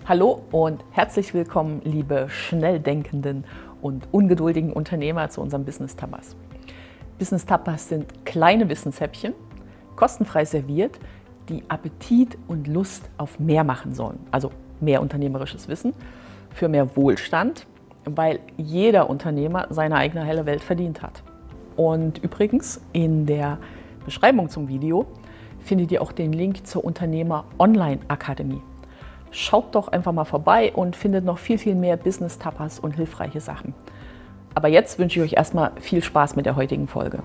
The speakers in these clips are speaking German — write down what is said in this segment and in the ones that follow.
Hallo und herzlich willkommen, liebe schnell denkenden und ungeduldigen Unternehmer zu unserem Business Tapas. Business Tapas sind kleine Wissenshäppchen, kostenfrei serviert, die Appetit und Lust auf mehr machen sollen. Also mehr unternehmerisches Wissen für mehr Wohlstand, weil jeder Unternehmer seine eigene helle Welt verdient hat. Und übrigens, in der Beschreibung zum Video findet ihr auch den Link zur Unternehmer-Online-Akademie. Schaut doch einfach mal vorbei und findet noch viel mehr Business-Tapas und hilfreiche Sachen. Aber jetzt wünsche ich euch erstmal viel Spaß mit der heutigen Folge.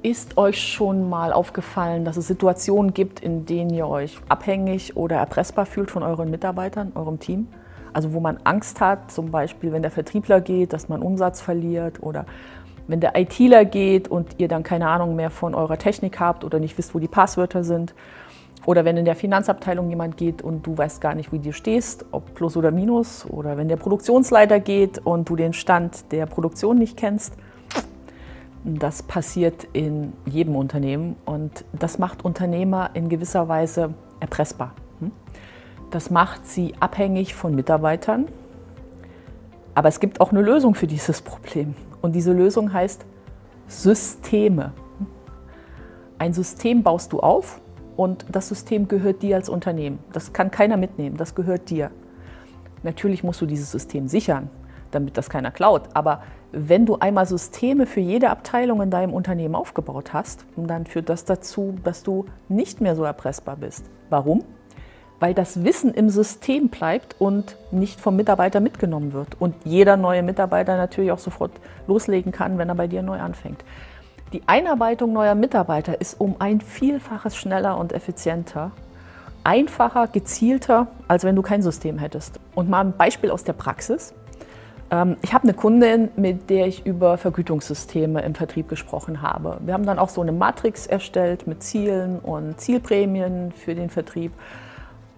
Ist euch schon mal aufgefallen, dass es Situationen gibt, in denen ihr euch abhängig oder erpressbar fühlt von euren Mitarbeitern, eurem Team? Also wo man Angst hat, zum Beispiel wenn der Vertriebler geht, dass man Umsatz verliert, oder wenn der ITler geht und ihr dann keine Ahnung mehr von eurer Technik habt oder nicht wisst, wo die Passwörter sind. Oder wenn in der Finanzabteilung jemand geht und du weißt gar nicht, wie du stehst, ob Plus oder Minus. Oder wenn der Produktionsleiter geht und du den Stand der Produktion nicht kennst. Das passiert in jedem Unternehmen und das macht Unternehmer in gewisser Weise erpressbar. Das macht sie abhängig von Mitarbeitern. Aber es gibt auch eine Lösung für dieses Problem. Und diese Lösung heißt Systeme. Ein System baust du auf und das System gehört dir als Unternehmen. Das kann keiner mitnehmen, das gehört dir. Natürlich musst du dieses System sichern, damit das keiner klaut. Aber wenn du einmal Systeme für jede Abteilung in deinem Unternehmen aufgebaut hast, dann führt das dazu, dass du nicht mehr so erpressbar bist. Warum? Weil das Wissen im System bleibt und nicht vom Mitarbeiter mitgenommen wird. Und jeder neue Mitarbeiter natürlich auch sofort loslegen kann, wenn er bei dir neu anfängt. Die Einarbeitung neuer Mitarbeiter ist um ein Vielfaches schneller und effizienter, einfacher, gezielter, als wenn du kein System hättest. Und mal ein Beispiel aus der Praxis. Ich habe eine Kundin, mit der ich über Vergütungssysteme im Vertrieb gesprochen habe. Wir haben dann auch so eine Matrix erstellt mit Zielen und Zielprämien für den Vertrieb.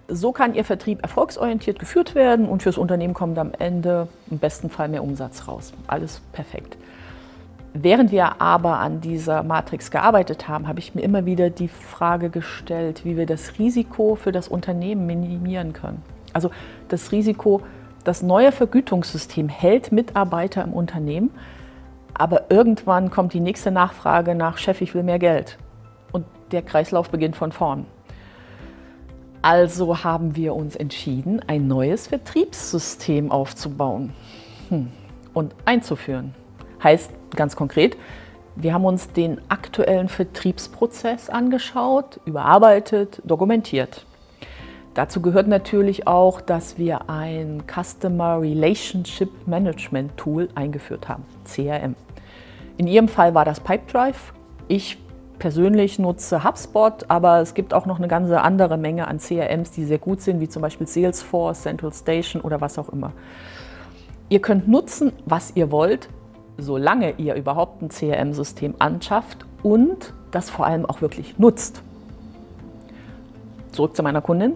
So kann Ihr Vertrieb erfolgsorientiert geführt werden und fürs Unternehmen kommt am Ende im besten Fall mehr Umsatz raus. Alles perfekt. Während wir aber an dieser Matrix gearbeitet haben, habe ich mir immer wieder die Frage gestellt, wie wir das Risiko für das Unternehmen minimieren können. Also das Risiko, das neue Vergütungssystem hält Mitarbeiter im Unternehmen, aber irgendwann kommt die nächste Nachfrage nach: Chef, ich will mehr Geld. Und der Kreislauf beginnt von vorn. Also haben wir uns entschieden, ein neues Vertriebssystem aufzubauen und einzuführen. Heißt ganz konkret, wir haben uns den aktuellen Vertriebsprozess angeschaut, überarbeitet, dokumentiert. Dazu gehört natürlich auch, dass wir ein Customer Relationship Management Tool eingeführt haben, CRM. In Ihrem Fall war das Pipedrive. Ich persönlich nutze HubSpot, aber es gibt auch noch eine ganze andere Menge an CRMs, die sehr gut sind, wie zum Beispiel Salesforce, Central Station oder was auch immer. Ihr könnt nutzen, was ihr wollt, solange ihr überhaupt ein CRM-System anschafft und das vor allem auch wirklich nutzt. Zurück zu meiner Kundin.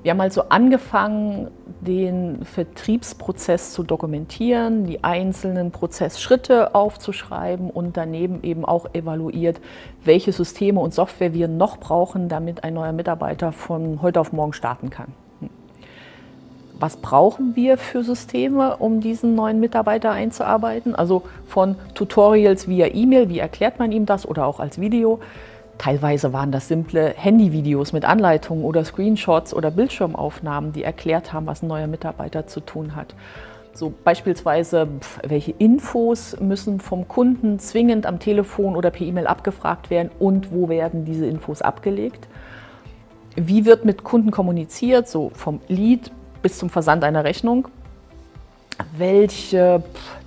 Wir haben also angefangen, den Vertriebsprozess zu dokumentieren, die einzelnen Prozessschritte aufzuschreiben und daneben eben auch evaluiert, welche Systeme und Software wir noch brauchen, damit ein neuer Mitarbeiter von heute auf morgen starten kann. Was brauchen wir für Systeme, um diesen neuen Mitarbeiter einzuarbeiten? Also von Tutorials via E-Mail, wie erklärt man ihm das, oder auch als Video. Teilweise waren das simple Handyvideos mit Anleitungen oder Screenshots oder Bildschirmaufnahmen, die erklärt haben, was ein neuer Mitarbeiter zu tun hat. So beispielsweise, welche Infos müssen vom Kunden zwingend am Telefon oder per E-Mail abgefragt werden und wo werden diese Infos abgelegt? Wie wird mit Kunden kommuniziert, so vom Lead bis zum Versand einer Rechnung? Welche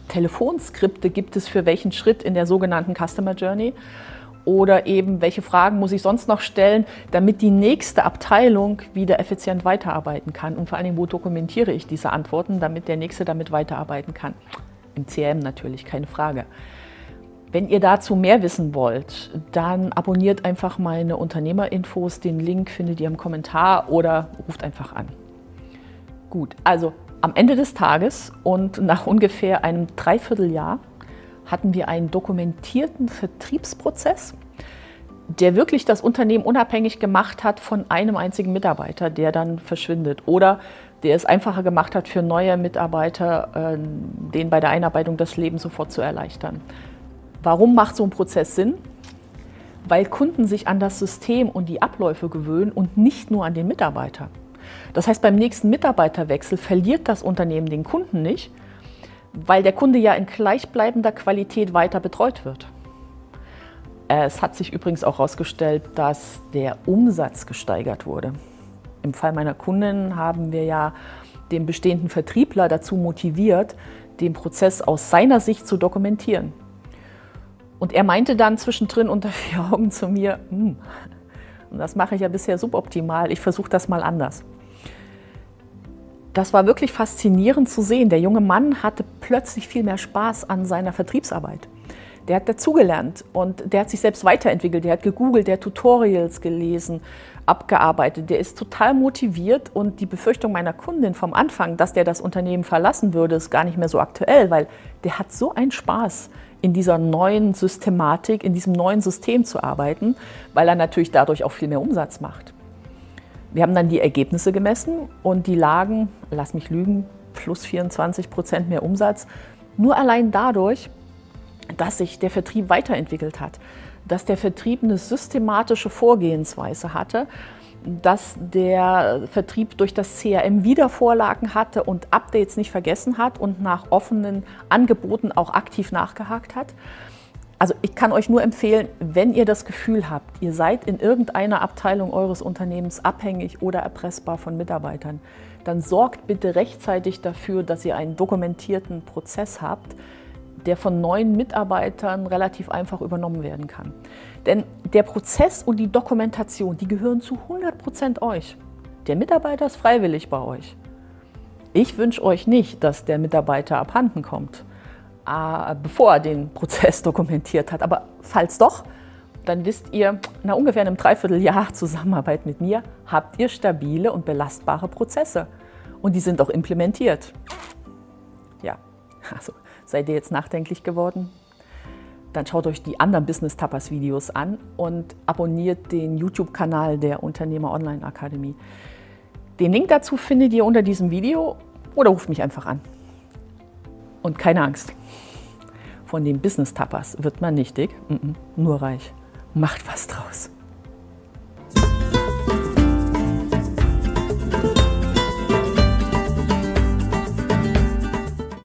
Telefonskripte gibt es für welchen Schritt in der sogenannten Customer Journey? Oder eben, welche Fragen muss ich sonst noch stellen, damit die nächste Abteilung wieder effizient weiterarbeiten kann? Und vor allen Dingen, wo dokumentiere ich diese Antworten, damit der Nächste damit weiterarbeiten kann? Im CRM natürlich, keine Frage. Wenn ihr dazu mehr wissen wollt, dann abonniert einfach meine Unternehmerinfos. Den Link findet ihr im Kommentar oder ruft einfach an. Gut, also am Ende des Tages und nach ungefähr einem Dreivierteljahr hatten wir einen dokumentierten Vertriebsprozess, der wirklich das Unternehmen unabhängig gemacht hat von einem einzigen Mitarbeiter, der dann verschwindet. Oder der es einfacher gemacht hat für neue Mitarbeiter, denen bei der Einarbeitung das Leben sofort zu erleichtern. Warum macht so ein Prozess Sinn? Weil Kunden sich an das System und die Abläufe gewöhnen und nicht nur an den Mitarbeiter. Das heißt, beim nächsten Mitarbeiterwechsel verliert das Unternehmen den Kunden nicht, weil der Kunde ja in gleichbleibender Qualität weiter betreut wird. Es hat sich übrigens auch herausgestellt, dass der Umsatz gesteigert wurde. Im Fall meiner Kundin haben wir ja den bestehenden Vertriebler dazu motiviert, den Prozess aus seiner Sicht zu dokumentieren. Und er meinte dann zwischendrin unter 4 Augen zu mir, und das mache ich ja bisher suboptimal, ich versuche das mal anders. Das war wirklich faszinierend zu sehen. Der junge Mann hatte plötzlich viel mehr Spaß an seiner Vertriebsarbeit. Der hat dazugelernt und der hat sich selbst weiterentwickelt, der hat gegoogelt, der hat Tutorials gelesen, abgearbeitet, der ist total motiviert und die Befürchtung meiner Kundin vom Anfang, dass der das Unternehmen verlassen würde, ist gar nicht mehr so aktuell, weil der hat so einen Spaß, in dieser neuen Systematik, in diesem neuen System zu arbeiten, weil er natürlich dadurch auch viel mehr Umsatz macht. Wir haben dann die Ergebnisse gemessen und die lagen, lass mich lügen, plus 24% mehr Umsatz, nur allein dadurch, dass sich der Vertrieb weiterentwickelt hat, dass der Vertrieb eine systematische Vorgehensweise hatte, dass der Vertrieb durch das CRM Wiedervorlagen hatte und Updates nicht vergessen hat und nach offenen Angeboten auch aktiv nachgehakt hat. Also ich kann euch nur empfehlen, wenn ihr das Gefühl habt, ihr seid in irgendeiner Abteilung eures Unternehmens abhängig oder erpressbar von Mitarbeitern, dann sorgt bitte rechtzeitig dafür, dass ihr einen dokumentierten Prozess habt, der von neuen Mitarbeitern relativ einfach übernommen werden kann. Denn der Prozess und die Dokumentation, die gehören zu 100% euch. Der Mitarbeiter ist freiwillig bei euch. Ich wünsche euch nicht, dass der Mitarbeiter abhanden kommt, bevor er den Prozess dokumentiert hat. Aber falls doch, dann wisst ihr, nach ungefähr einem Dreivierteljahr Zusammenarbeit mit mir, habt ihr stabile und belastbare Prozesse. Und die sind auch implementiert. Ja, also seid ihr jetzt nachdenklich geworden? Dann schaut euch die anderen Business Tapas Videos an und abonniert den YouTube-Kanal der Unternehmer Online Akademie. Den Link dazu findet ihr unter diesem Video oder ruft mich einfach an. Und keine Angst, von den Business Tapas wird man nicht dick, nur reich. Macht was draus.